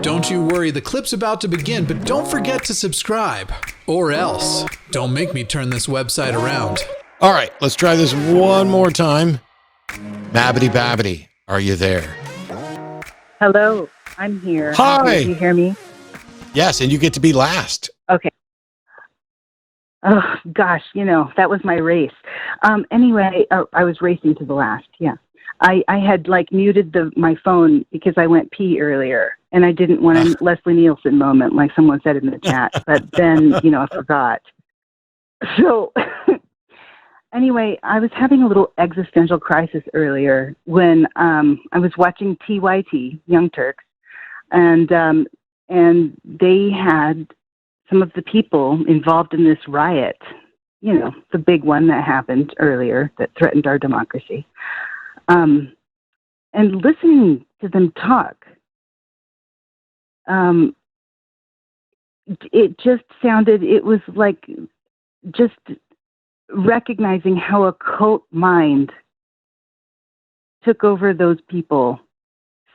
Don't you worry, the clip's about to begin, but don't forget to subscribe. Or else, don't make me turn this website around. All right, let's try this one more time. Mabbity Babbity, are you there? Hello, I'm here. Hi. Can you hear me? Yes, and you get to be last. Okay. Oh, gosh, that was my race. Anyway, I was racing to the last, yeah. I had, muted my phone because I went pee earlier, and I didn't want a Leslie Nielsen moment, like someone said in the chat, but then, I forgot. So, anyway, I was having a little existential crisis earlier when I was watching TYT, Young Turks, and they had some of the people involved in this riot, the big one that happened earlier that threatened our democracy. And listening to them talk, it just sounded, it was like just recognizing how a cult mind took over those people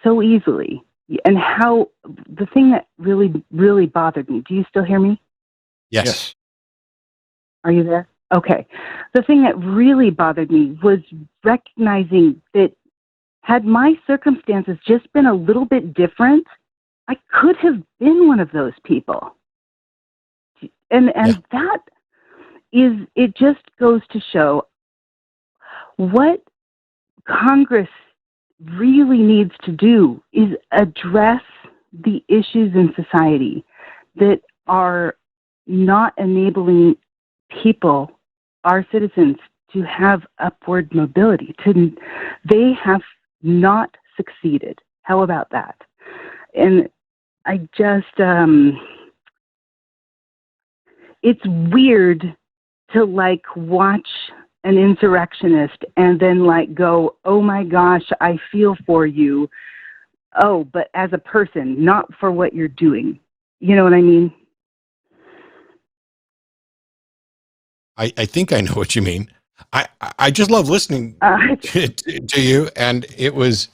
so easily. And how the thing that really, really bothered me, do you still hear me? Yes. Are you there? Okay. The thing that really bothered me was recognizing that had my circumstances just been a little bit different, I could have been one of those people. And that is, it just goes to show what Congress really needs to do is address the issues in society that are not enabling people, our citizens, to have upward mobility. They have not succeeded. How about that? And I just, it's weird to watch an insurrectionist and then go, oh my gosh, I feel for you. Oh, but as a person, not for what you're doing. You know what I mean? I think I know what you mean. I just love listening to you, and it was.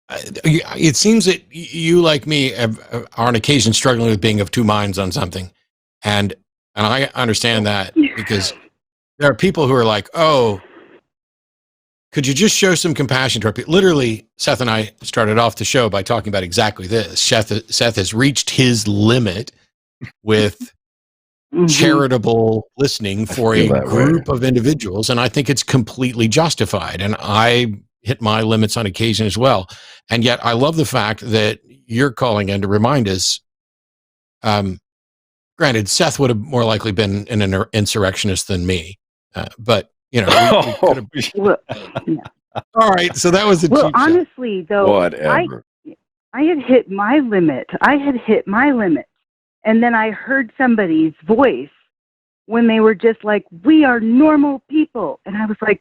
It seems that you, like me, are on occasion struggling with being of two minds on something, and I understand that because there are people who are like, "Oh, could you just show some compassion toward people?" Literally, Seth and I started off the show by talking about exactly this. Seth has reached his limit with charitable listening for a group of individuals, and I think it's completely justified. And I hit my limits on occasion as well. And yet I love the fact that you're calling in to remind us. Granted, Seth would have more likely been an insurrectionist than me, but we could have. Well, yeah. All right, so that was a cheap honestly shot. Though, whatever. I had hit my limit. And then I heard somebody's voice when they were just like, we are normal people. And I was like,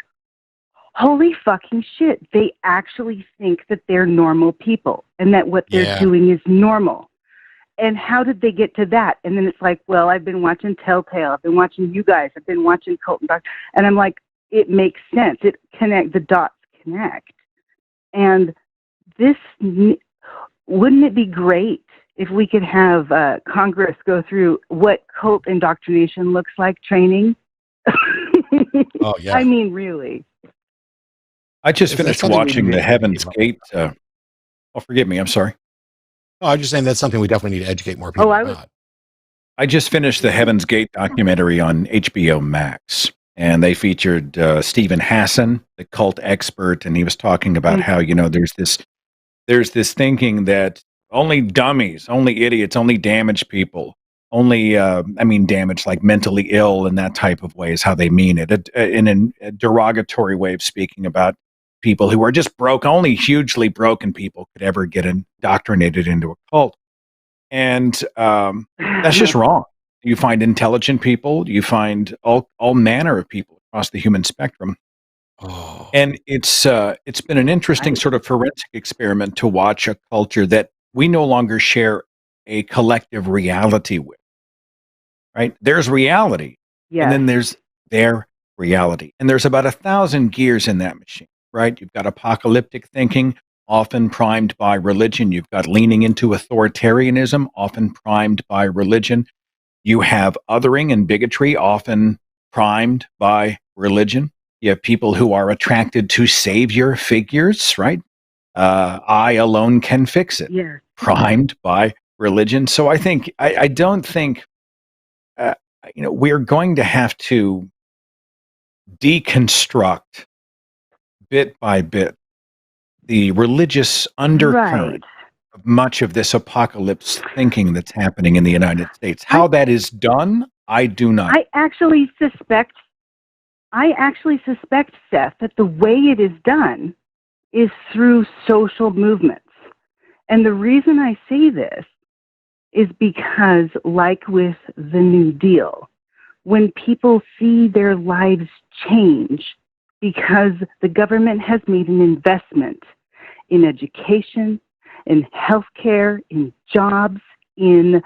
holy fucking shit. They actually think that they're normal people and that what they're doing is normal. And how did they get to that? And then it's like, well, I've been watching Telltale. I've been watching you guys. I've been watching Cult and Doctor. And I'm like, it makes sense. The dots connect. And wouldn't it be great if we could have Congress go through what cult indoctrination looks like training? Oh, yeah. I mean, really. I just finished watching the Heaven's Gate. Forgive me. I'm sorry. Oh, I'm just saying that's something we definitely need to educate more people about. I just finished the Heaven's Gate documentary on HBO Max, and they featured Stephen Hassan, the cult expert, and he was talking about how, there's this thinking that only dummies, only idiots, only damaged people, damaged like mentally ill in that type of way is how they mean it, in a derogatory way of speaking about people who are just broke. Only hugely broken people could ever get indoctrinated into a cult. And that's just wrong. You find intelligent people, you find all manner of people across the human spectrum. Oh. And it's been an interesting sort of forensic experiment to watch a culture that we no longer share a collective reality with, right? There's reality, and then there's their reality. And there's about 1,000 gears in that machine, right? You've got apocalyptic thinking, often primed by religion. You've got leaning into authoritarianism, often primed by religion. You have othering and bigotry, often primed by religion. You have people who are attracted to savior figures, right? I alone can fix it, Yes. primed by religion. So I don't think, we're going to have to deconstruct bit by bit the religious undercurrent of much of this apocalypse thinking that's happening in the United States. How that is done, I do not. I actually suspect, Seth, that the way it is done is through social movements. And the reason I say this is because, like with the New Deal, when people see their lives change because the government has made an investment in education, in healthcare, in jobs, in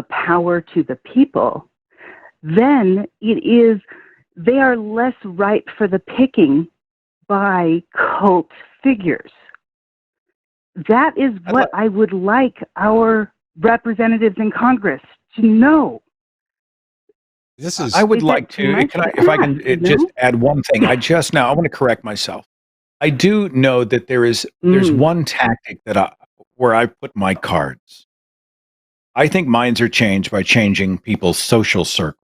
power to the people, then they are less ripe for the picking by cult figures. That is what I would like our representatives in Congress to know. I would like to, if I can just add one thing. I want to correct myself. I do know that there's one tactic where I put my cards. I think minds are changed by changing people's social circle.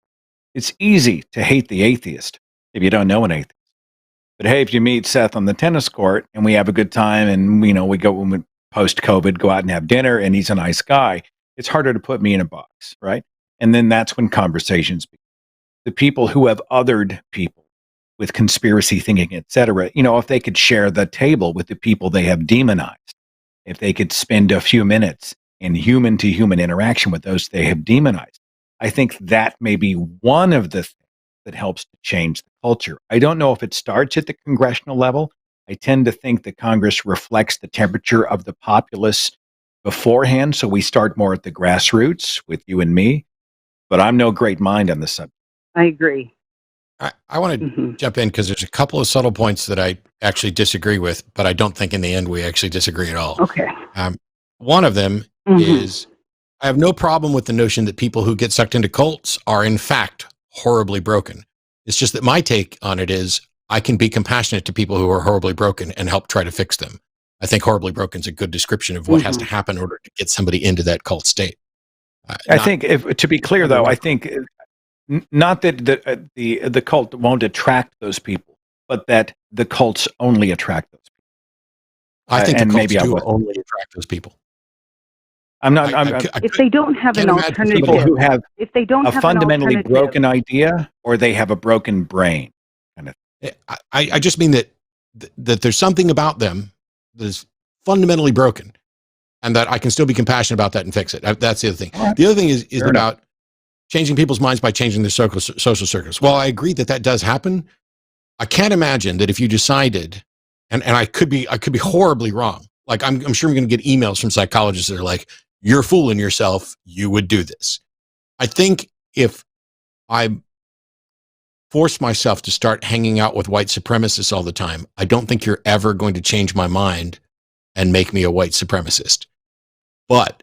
It's easy to hate the atheist if you don't know an atheist. But hey, if you meet Seth on the tennis court and we have a good time and we go when we post-COVID, go out and have dinner and he's a nice guy, it's harder to put me in a box, right? And then that's when conversations begin. The people who have othered people with conspiracy thinking, etc., if they could share the table with the people they have demonized, if they could spend a few minutes in human-to-human interaction with those they have demonized, I think that may be one of the things that helps to change the culture. I don't know if it starts at the congressional level. I tend to think that Congress reflects the temperature of the populace beforehand, so we start more at the grassroots with you and me, but I'm no great mind on the subject. I agree. I want to jump in because there's a couple of subtle points that I actually disagree with, but I don't think in the end we actually disagree at all. Okay. One of them is I have no problem with the notion that people who get sucked into cults are in fact horribly broken. It's just that my take on it is I can be compassionate to people who are horribly broken and help try to fix them. I think horribly broken is a good description of what has to happen in order to get somebody into that cult state. I think, to be clear though, I think not that the cult won't attract those people, but that the cults only attract those people. I think the cults do only attract those people. I'm not. If they don't have an alternative, people who have if they don't a have fundamentally broken idea, or they have a broken brain, kind of. I just mean that there's something about them that is fundamentally broken, and that I can still be compassionate about that and fix it. That's the other thing. Right. The other thing is about changing people's minds by changing their social circles. Well, I agree that does happen. I can't imagine that if you decided, and I could be horribly wrong. Like I'm sure I'm going to get emails from psychologists that are like, "You're fooling yourself. You would do this." I think if I force myself to start hanging out with white supremacists all the time, I don't think you're ever going to change my mind and make me a white supremacist. But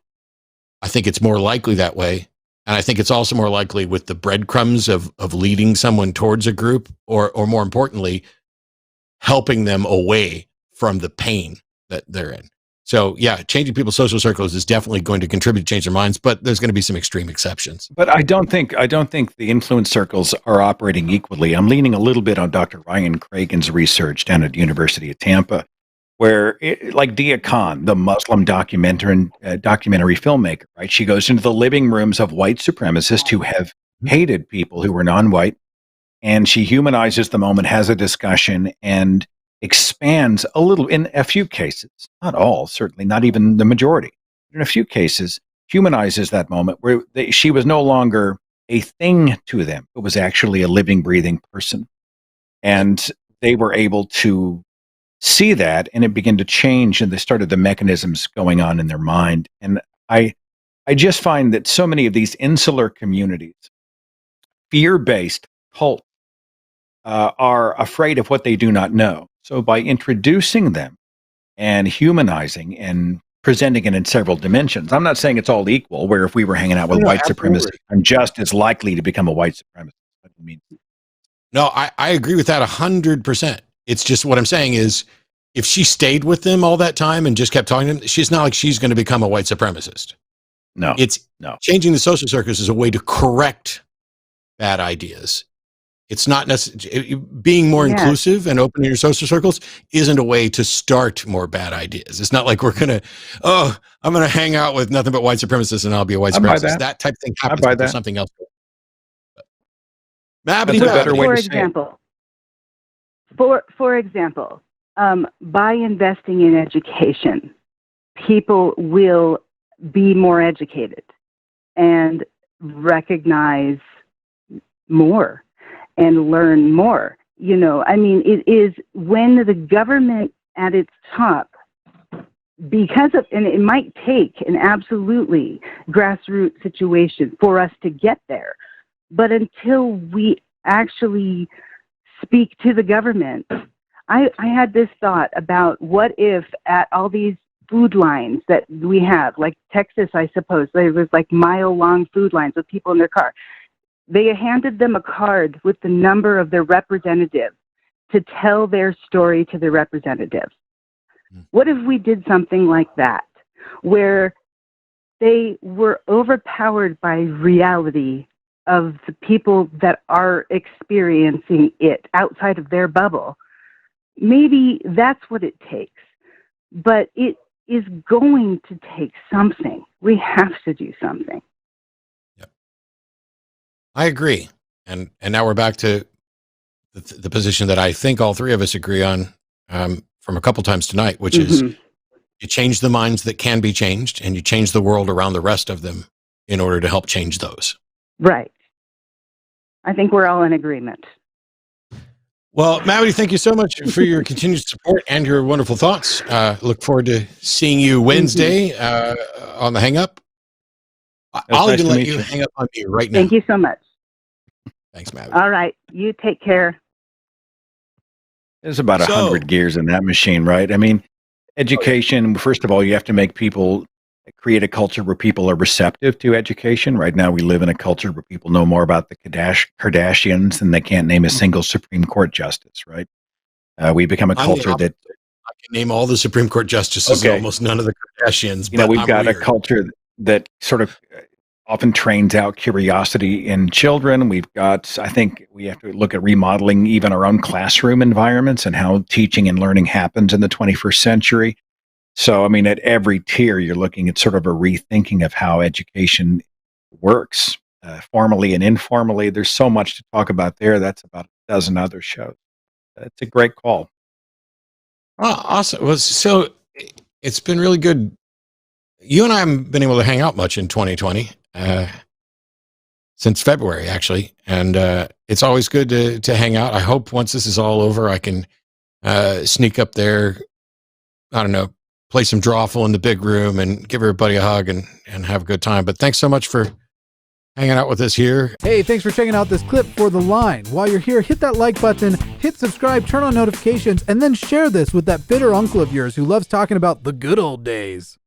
I think it's more likely that way. And I think it's also more likely with the breadcrumbs of leading someone towards a group or more importantly, helping them away from the pain that they're in. So yeah, changing people's social circles is definitely going to contribute to change their minds, but there's going to be some extreme exceptions. But I don't think the influence circles are operating equally. I'm leaning a little bit on Dr. Ryan Cragen's research down at the University of Tampa, where like Dia Khan, the Muslim documentary filmmaker, right? She goes into the living rooms of white supremacists who have hated people who were non-white, and she humanizes the moment, has a discussion, and expands a little in a few cases, not all, certainly not even the majority, in a few cases, humanizes that moment where she was no longer a thing to them. It was actually a living, breathing person. And they were able to see that, and it began to change, and they started the mechanisms going on in their mind. And I just find that so many of these insular communities, fear-based cults, are afraid of what they do not know. So by introducing them and humanizing and presenting it in several dimensions. I'm not saying it's all equal, where if we were hanging out with white supremacists, I'm just as likely to become a white supremacist. What do you mean? No, I agree with that 100%. It's just what I'm saying is if she stayed with them all that time and just kept talking to them, she's not like she's going to become a white supremacist. No. Changing the social circles is a way to correct bad ideas. It's not necessarily being more inclusive and opening your social circles isn't a way to start more bad ideas. It's not like we're going to, I'm going to hang out with nothing but white supremacists and I'll be a white supremacist. That type of thing happens when there's something else. Mabbity Babbity. For example, by investing in education, people will be more educated and recognize more and learn more. It is when the government at its top, and it might take an absolutely grassroots situation for us to get there. But until we actually speak to the government, I had this thought about what if at all these food lines that we have, like Texas, I suppose, there was like mile-long food lines with people in their car. They handed them a card with the number of their representative to tell their story to the representative. What if we did something like that, where they were overpowered by reality of the people that are experiencing it outside of their bubble? Maybe that's what it takes. But it is going to take something. We have to do something. Yep. I agree. And now we're back to the position that I think all three of us agree on from a couple times tonight, which is you change the minds that can be changed and you change the world around the rest of them in order to help change those. Right. I think we're all in agreement. Well, Mabbity, thank you so much for your continued support and your wonderful thoughts. Look forward to seeing you Wednesday on the Hang Up. I'll even let you hang up on me right now. Thank you so much. Thanks, Mabbity. All right. You take care. There's about 100 gears in that machine, right? I mean, education, first of all, you have to make people create a culture where people are receptive to education. Right now, we live in a culture where people know more about the Kardashians than they can't name a single Supreme Court justice, right? We become a culture that... I can name all the Supreme Court justices and almost none of the Kardashians. We've got a culture that sort of often trains out curiosity in children. I think we have to look at remodeling even our own classroom environments and how teaching and learning happens in the 21st century. So, I mean, at every tier, you're looking at sort of a rethinking of how education works, formally and informally. There's so much to talk about there. That's about a dozen other shows. It's a great call. Oh, awesome. Well, so it's been really good. You and I haven't been able to hang out much in 2020, since February, actually. And it's always good to hang out. I hope once this is all over, I can sneak up there, I don't know, play some drawful in the big room and give everybody a hug and have a good time. But thanks so much for hanging out with us here. Hey, thanks for checking out this clip for The Line. While you're here, hit that like button, hit subscribe, turn on notifications, and then share this with that bitter uncle of yours who loves talking about the good old days.